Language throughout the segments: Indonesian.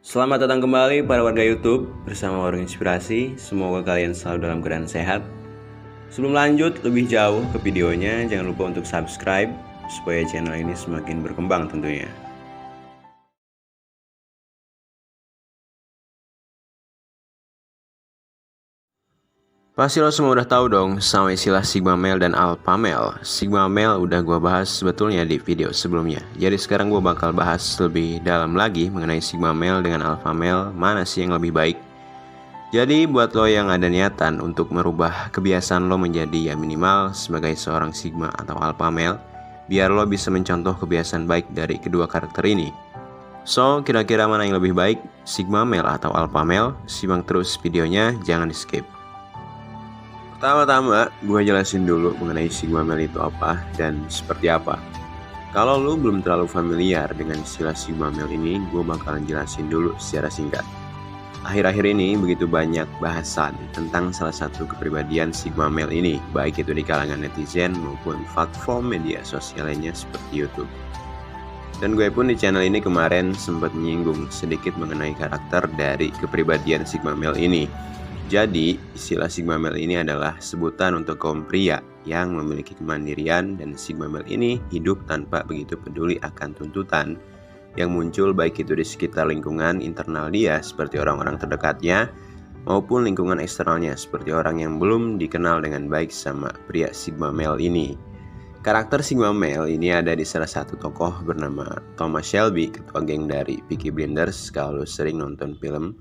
Selamat datang kembali para warga YouTube bersama Warung Inspirasi. Semoga kalian selalu dalam keadaan sehat. Sebelum lanjut lebih jauh ke videonya, jangan lupa untuk subscribe supaya channel ini semakin berkembang tentunya. Pasti lo semua udah tahu dong sama istilah Sigma Male dan Alpha Male. Sigma Male udah gue bahas sebetulnya di video sebelumnya. Jadi sekarang gue bakal bahas lebih dalam lagi mengenai Sigma Male dengan Alpha Male, mana sih yang lebih baik. Jadi buat lo yang ada niatan untuk merubah kebiasaan lo menjadi ya minimal sebagai seorang Sigma atau Alpha Male, biar lo bisa mencontoh kebiasaan baik dari kedua karakter ini. So, kira-kira mana yang lebih baik, Sigma Male atau Alpha Male? Simak terus videonya, jangan di skip. Pertama-tama, gue jelasin dulu mengenai Sigma Male itu apa dan seperti apa. Kalau lo belum terlalu familiar dengan istilah Sigma Male ini, gue bakalan jelasin dulu secara singkat. Akhir-akhir ini begitu banyak bahasan tentang salah satu kepribadian Sigma Male ini, baik itu di kalangan netizen maupun platform media sosial lainnya seperti YouTube. Dan gue pun di channel ini kemarin sempat menyinggung sedikit mengenai karakter dari kepribadian Sigma Male ini. Jadi, istilah Sigma Male ini adalah sebutan untuk kaum pria yang memiliki kemandirian, dan Sigma Male ini hidup tanpa begitu peduli akan tuntutan yang muncul baik itu di sekitar lingkungan internal dia seperti orang-orang terdekatnya maupun lingkungan eksternalnya seperti orang yang belum dikenal dengan baik sama pria Sigma Male ini. Karakter Sigma Male ini ada di salah satu tokoh bernama Thomas Shelby, ketua geng dari Peaky Blinders. Kalau sering nonton film,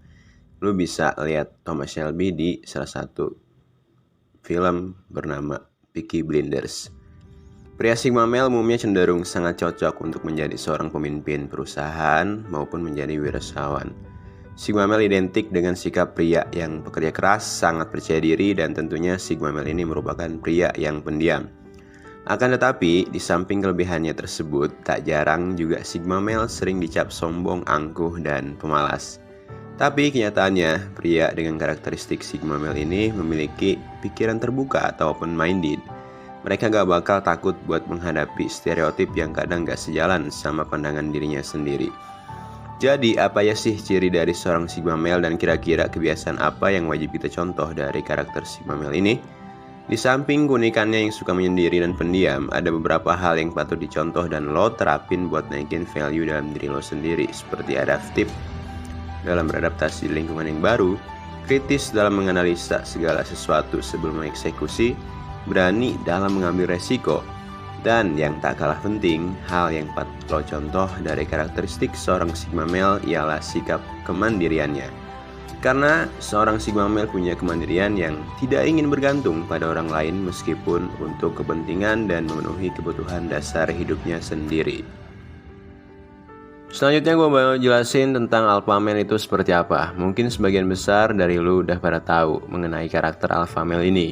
lu bisa lihat Thomas Shelby di salah satu film bernama Peaky Blinders. Pria Sigma Male umumnya cenderung sangat cocok untuk menjadi seorang pemimpin perusahaan maupun menjadi wirasawan. Sigma Male identik dengan sikap pria yang pekerja keras, sangat percaya diri, dan tentunya Sigma Male ini merupakan pria yang pendiam. Akan tetapi, di samping kelebihannya tersebut, tak jarang juga Sigma Male sering dicap sombong, angkuh, dan pemalas. Tapi kenyataannya, pria dengan karakteristik Sigma Male ini memiliki pikiran terbuka atau open-minded. Mereka gak bakal takut buat menghadapi stereotip yang kadang gak sejalan sama pandangan dirinya sendiri. Jadi, apa ya sih ciri dari seorang Sigma Male dan kira-kira kebiasaan apa yang wajib kita contoh dari karakter Sigma Male ini? Di samping keunikannya yang suka menyendiri dan pendiam, ada beberapa hal yang patut dicontoh dan lo terapin buat naikin value dalam diri lo sendiri, seperti adaptif dalam beradaptasi di lingkungan yang baru, kritis dalam menganalisa segala sesuatu sebelum mengeksekusi, berani dalam mengambil resiko, dan yang tak kalah penting, hal yang patut lo contoh dari karakteristik seorang Sigma Male ialah sikap kemandiriannya. Karena seorang Sigma Male punya kemandirian yang tidak ingin bergantung pada orang lain meskipun untuk kepentingan dan memenuhi kebutuhan dasar hidupnya sendiri. Selanjutnya gue mau jelasin tentang Alpha Male itu seperti apa. Mungkin sebagian besar dari lu udah pada tahu mengenai karakter Alpha Male ini.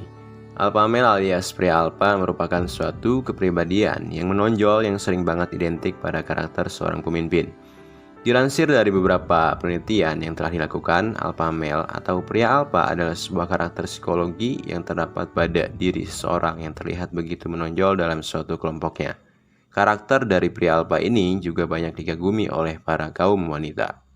Alpha Male alias pria alpha merupakan suatu kepribadian yang menonjol yang sering banget identik pada karakter seorang pemimpin. Dilansir dari beberapa penelitian yang telah dilakukan, Alpha Male atau pria alpha adalah sebuah karakter psikologi yang terdapat pada diri seseorang yang terlihat begitu menonjol dalam suatu kelompoknya. Karakter dari pria alpha ini juga banyak dikagumi oleh para kaum wanita.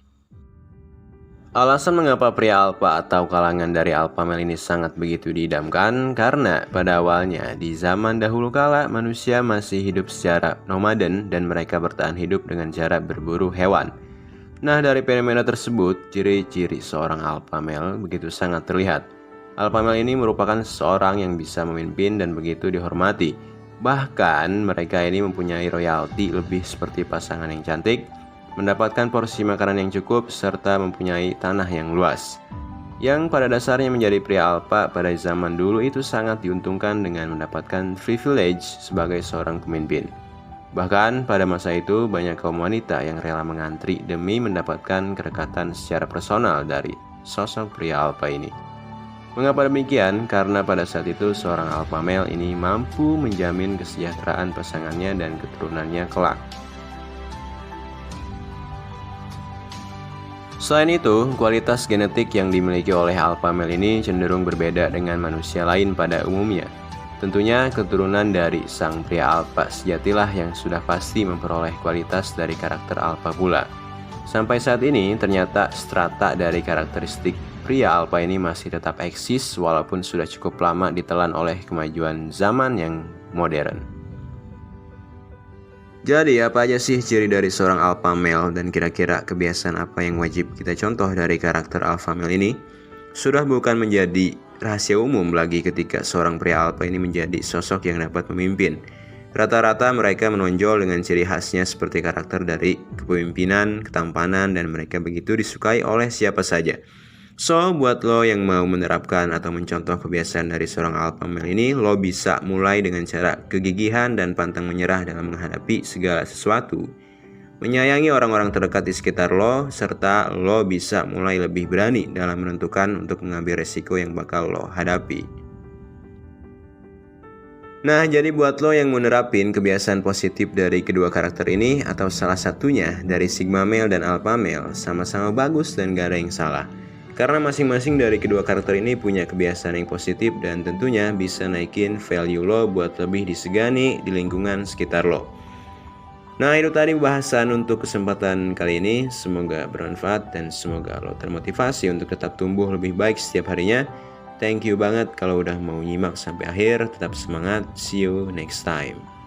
Alasan mengapa pria alpha atau kalangan dari Alpha Male ini sangat begitu diidamkan karena pada awalnya di zaman dahulu kala manusia masih hidup secara nomaden dan mereka bertahan hidup dengan cara berburu hewan. Nah, dari fenomena tersebut, ciri-ciri seorang Alpha Male begitu sangat terlihat. Alpha Male ini merupakan seorang yang bisa memimpin dan begitu dihormati. Bahkan mereka ini mempunyai royalti lebih seperti pasangan yang cantik, mendapatkan porsi makanan yang cukup, serta mempunyai tanah yang luas. Yang pada dasarnya menjadi pria alpha pada zaman dulu itu sangat diuntungkan dengan mendapatkan privilege sebagai seorang pemimpin. Bahkan pada masa itu banyak kaum wanita yang rela mengantri demi mendapatkan kedekatan secara personal dari sosok pria alpha ini. Mengapa demikian? Karena pada saat itu seorang Alpha Male ini mampu menjamin kesejahteraan pasangannya dan keturunannya kelak. Selain itu, kualitas genetik yang dimiliki oleh Alpha Male ini cenderung berbeda dengan manusia lain pada umumnya. Tentunya keturunan dari sang pria alpha sejatilah yang sudah pasti memperoleh kualitas dari karakter alpha pula. Sampai saat ini ternyata strata dari karakteristik pria alpha ini masih tetap eksis walaupun sudah cukup lama ditelan oleh kemajuan zaman yang modern. Jadi apa aja sih ciri dari seorang alpha male dan kira-kira kebiasaan apa yang wajib kita contoh dari karakter alpha male ini? Sudah bukan menjadi rahasia umum lagi ketika seorang pria alpha ini menjadi sosok yang dapat memimpin. Rata-rata mereka menonjol dengan ciri khasnya seperti karakter dari kepemimpinan, ketampanan, dan mereka begitu disukai oleh siapa saja. So, buat lo yang mau menerapkan atau mencontoh kebiasaan dari seorang alpha male ini, lo bisa mulai dengan cara kegigihan dan pantang menyerah dalam menghadapi segala sesuatu. Menyayangi orang-orang terdekat di sekitar lo, serta lo bisa mulai lebih berani dalam menentukan untuk mengambil resiko yang bakal lo hadapi. Nah, jadi buat lo yang menerapin kebiasaan positif dari kedua karakter ini atau salah satunya dari Sigma Male dan Alpha Male, sama-sama bagus dan gak ada yang salah. Karena masing-masing dari kedua karakter ini punya kebiasaan yang positif dan tentunya bisa naikin value lo buat lebih disegani di lingkungan sekitar lo. Nah, itu tadi bahasan untuk kesempatan kali ini. Semoga bermanfaat dan semoga lo termotivasi untuk tetap tumbuh lebih baik setiap harinya. Thank you banget kalau udah mau nyimak sampai akhir. Tetap semangat. See you next time.